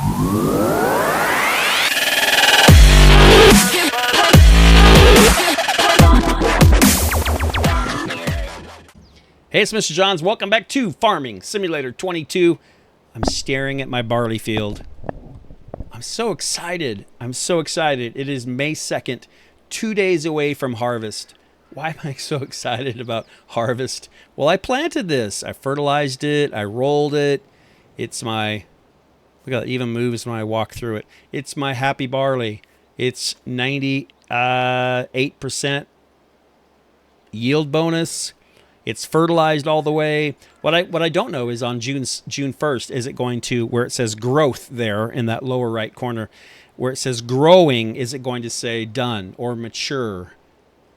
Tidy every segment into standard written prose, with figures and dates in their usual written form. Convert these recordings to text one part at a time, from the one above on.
Hey, it's Mr. Johns. Welcome back to Farming Simulator 22. I'm staring at my barley field. I'm so excited. It is May 2nd, 2 days away from harvest. Why am I so excited about harvest? Well, I planted this. I fertilized it. I rolled it. It's my... Look how it even moves when I walk through it. It's my happy barley. It's 98% yield bonus. It's fertilized all the way. What I don't know is on June 1st, is it going to, where it says growth there in that lower right corner, where it says growing, is it going to say done or mature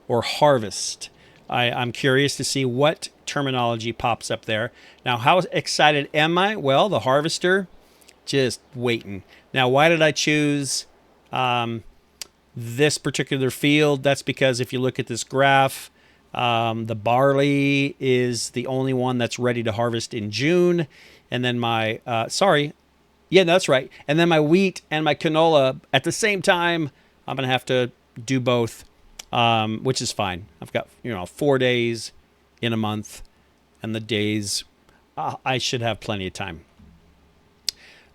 or harvest? I'm curious to see what terminology pops up there. Now, how excited am I? Well, the harvester, just waiting. Now, why did I choose this particular field? That's because if you look at this graph, the barley is the only one that's ready to harvest in June. And then my, yeah, that's right. And then my wheat and my canola at the same time. I'm going to have to do both, which is fine. I've got, 4 days in a month, and the days, I should have plenty of time.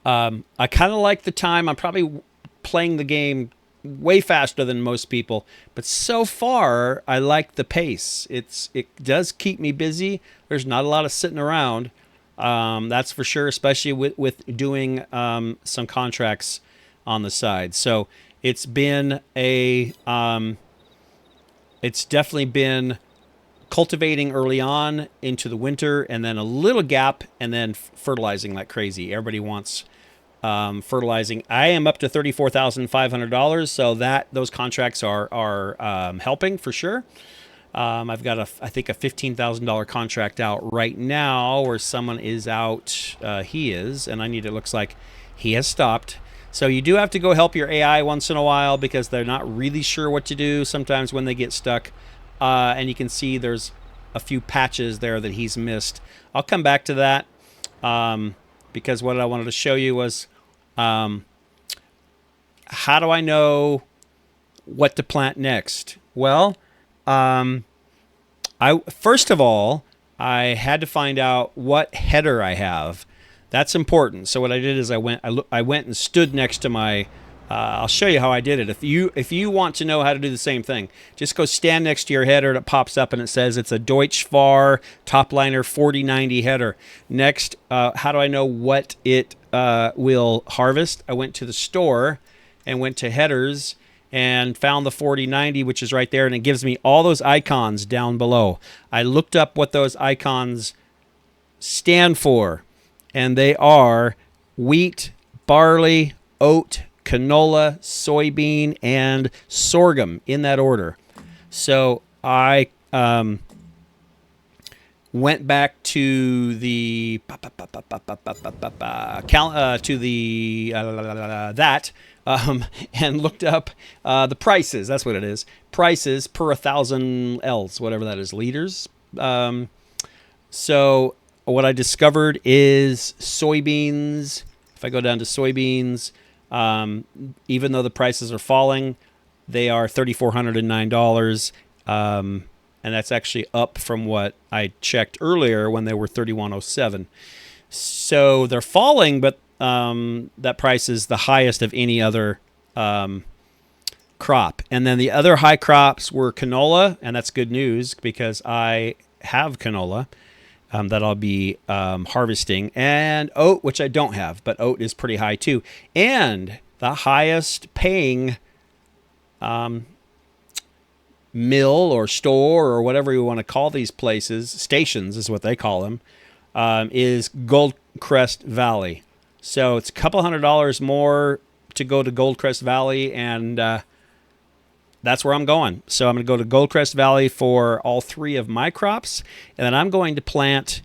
I kind of like the time. I'm probably playing the game way faster than most people, but so far I like the pace. It does keep me busy. There's not a lot of sitting around, that's for sure, especially with doing some contracts on the side. So it's been it's definitely been cultivating early on into the winter, and then a little gap, and then fertilizing like crazy. Everybody wants fertilizing. I am up to $34,500, so those contracts are helping for sure. I've got I think a $15,000 contract out right now where someone is out. He is, and it looks like he has stopped. So you do have to go help your AI once in a while because they're not really sure what to do sometimes when they get stuck. And you can see there's a few patches there that he's missed. I'll come back to that because what I wanted to show you was how do I know what to plant next? Well, first of all, I had to find out what header I have. That's important. So what I did is I went and stood next to my. I'll show you how I did it. If you want to know how to do the same thing, just go stand next to your header that pops up and it says it's a Deutsch Fahr Topliner 4090 header. Next, how do I know what it will harvest? I went to the store and went to headers and found the 4090, which is right there, and it gives me all those icons down below. I looked up what those icons stand for, and they are wheat, barley, oat, canola, soybean, and sorghum in that order. So I went back to the and looked up the prices. That's what it is. Prices per 1,000 L's, whatever that is, liters. So what I discovered is soybeans. If I go down to soybeans, even though the prices are falling, they are $3,409. And that's actually up from what I checked earlier when they were $3,107. So they're falling, but that price is the highest of any other crop. And then the other high crops were canola, and that's good news because I have canola that I'll be harvesting, and oat, which I don't have, but oat is pretty high too. And the highest paying mill or store or whatever you want to call these places, stations is what they call them, is Goldcrest Valley. So it's a couple $100 more to go to Goldcrest Valley, and that's where I'm going. So I'm going to go to Goldcrest Valley for all three of my crops, and then I'm going to plant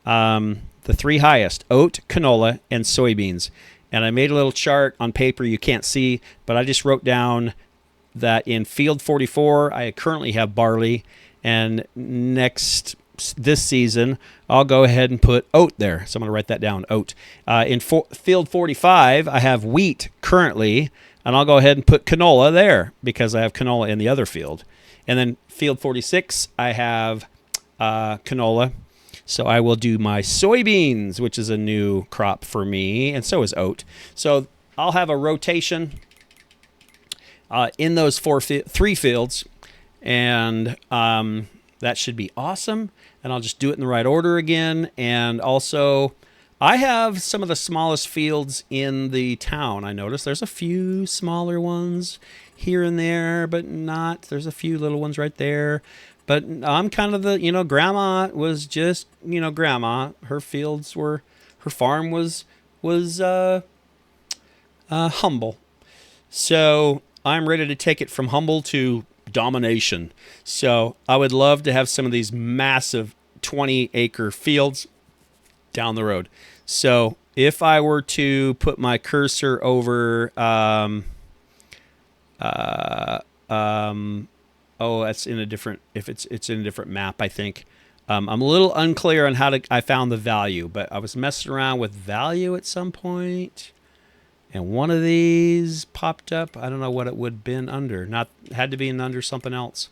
the three highest, oat, canola, and soybeans. And I made a little chart on paper you can't see, but I just wrote down that in field 44, I currently have barley, and next this season, I'll go ahead and put oat there. So I'm going to write that down, oat. In field 45, I have wheat currently, and I'll go ahead and put canola there because I have canola in the other field. And then field 46, I have canola. So I will do my soybeans, which is a new crop for me, and so is oat. So I'll have a rotation in those three fields, and that should be awesome. And I'll just do it in the right order again. And also, I have some of the smallest fields in the town. I noticed there's a few smaller ones here and there, but not. There's a few little ones right there. But I'm kind of the, grandma was just, grandma. Her fields were, her farm was humble. So I'm ready to take it from humble to domination. So I would love to have some of these massive 20-acre fields down the road. So if I were to put my cursor over, that's in a different, if it's in a different map, I think. I'm a little unclear on how I found the value, but I was messing around with value at some point, and one of these popped up. I don't know what it would have been under. Had to be under something else.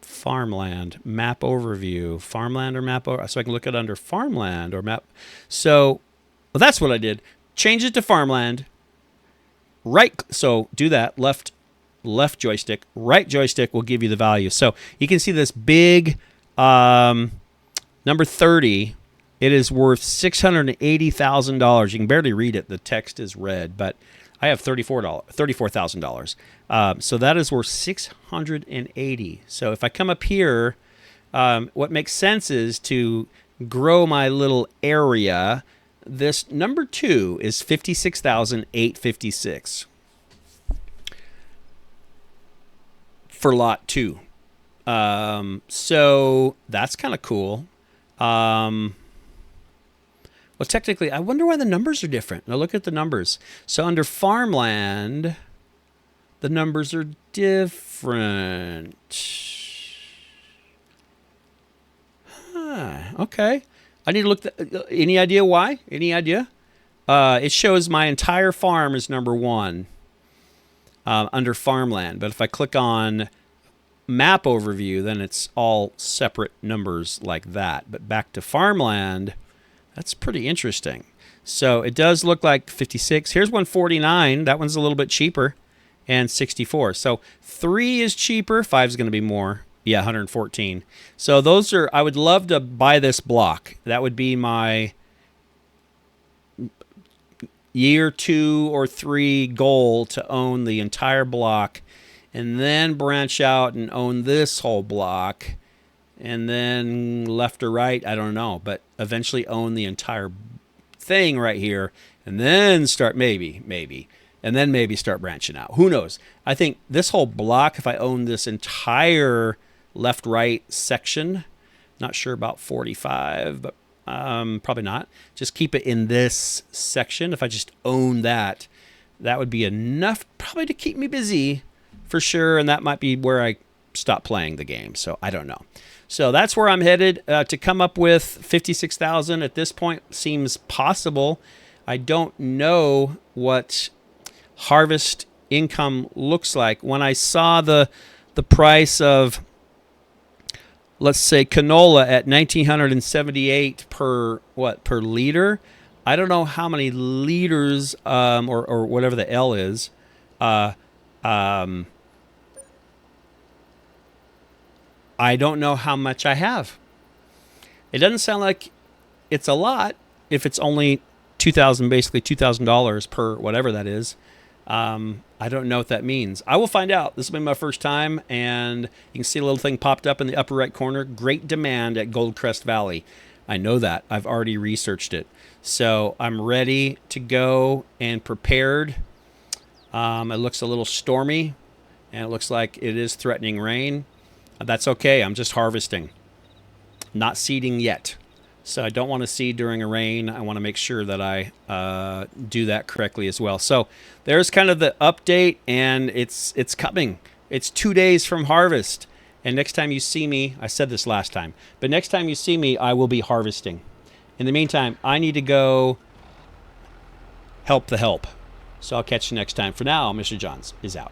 Farmland, map overview, farmland or map over, so I can look at under farmland or map. So that's what I did. Change it to farmland. Right, so do that. Left joystick. Right joystick will give you the value. So you can see this big number 30. It is worth $680,000. You can barely read it. The text is red, but I have $34,000. So that is worth $680. So if I come up here, what makes sense is to grow my little area. This number 2 is $56,856 for lot 2. So that's kind of cool. Well, technically, I wonder why the numbers are different. Now look at the numbers. So under farmland, the numbers are different. Okay. I need to look. Any idea why? Any idea? It shows my entire farm is number 1 under farmland. But if I click on map overview, then it's all separate numbers like that. But back to farmland, that's pretty interesting. So it does look like 56. Here's 149. That one's a little bit cheaper. And 64. So 3 is cheaper. 5 is going to be more. Yeah, 114. So those are, I would love to buy this block. That would be my year 2 or 3 goal, to own the entire block and then branch out and own this whole block, and then left or right, I don't know, but eventually own the entire thing right here, and then start maybe start branching out. Who knows? I think this whole block, if I own this entire left-right section, not sure about 45, but probably not. Just keep it in this section. If I just own that, that would be enough probably to keep me busy for sure, and that might be where I stop playing the game. So I don't know. So that's where I'm headed. To come up with 56,000 at this point seems possible. I don't know what harvest income looks like. When I saw the price of, let's say, canola at 1978 per liter, I don't know how many liters or whatever the L is. I don't know how much I have. It doesn't sound like it's a lot if it's only basically $2,000 per whatever that is. I don't know what that means. I will find out. This will be my first time, and you can see a little thing popped up in the upper right corner. Great demand at Goldcrest Valley. I know that. I've already researched it. So I'm ready to go and prepared. It looks a little stormy, and it looks like it is threatening rain. That's okay. I'm just harvesting. Not seeding yet. So I don't want to seed during a rain. I want to make sure that I do that correctly as well. So there's kind of the update, and it's coming. It's 2 days from harvest, And next time you see me, I said this last time, but next time you see me, I will be harvesting. In the meantime, I need to go help the help. So I'll catch you next time. For now, Mr. Johns is out.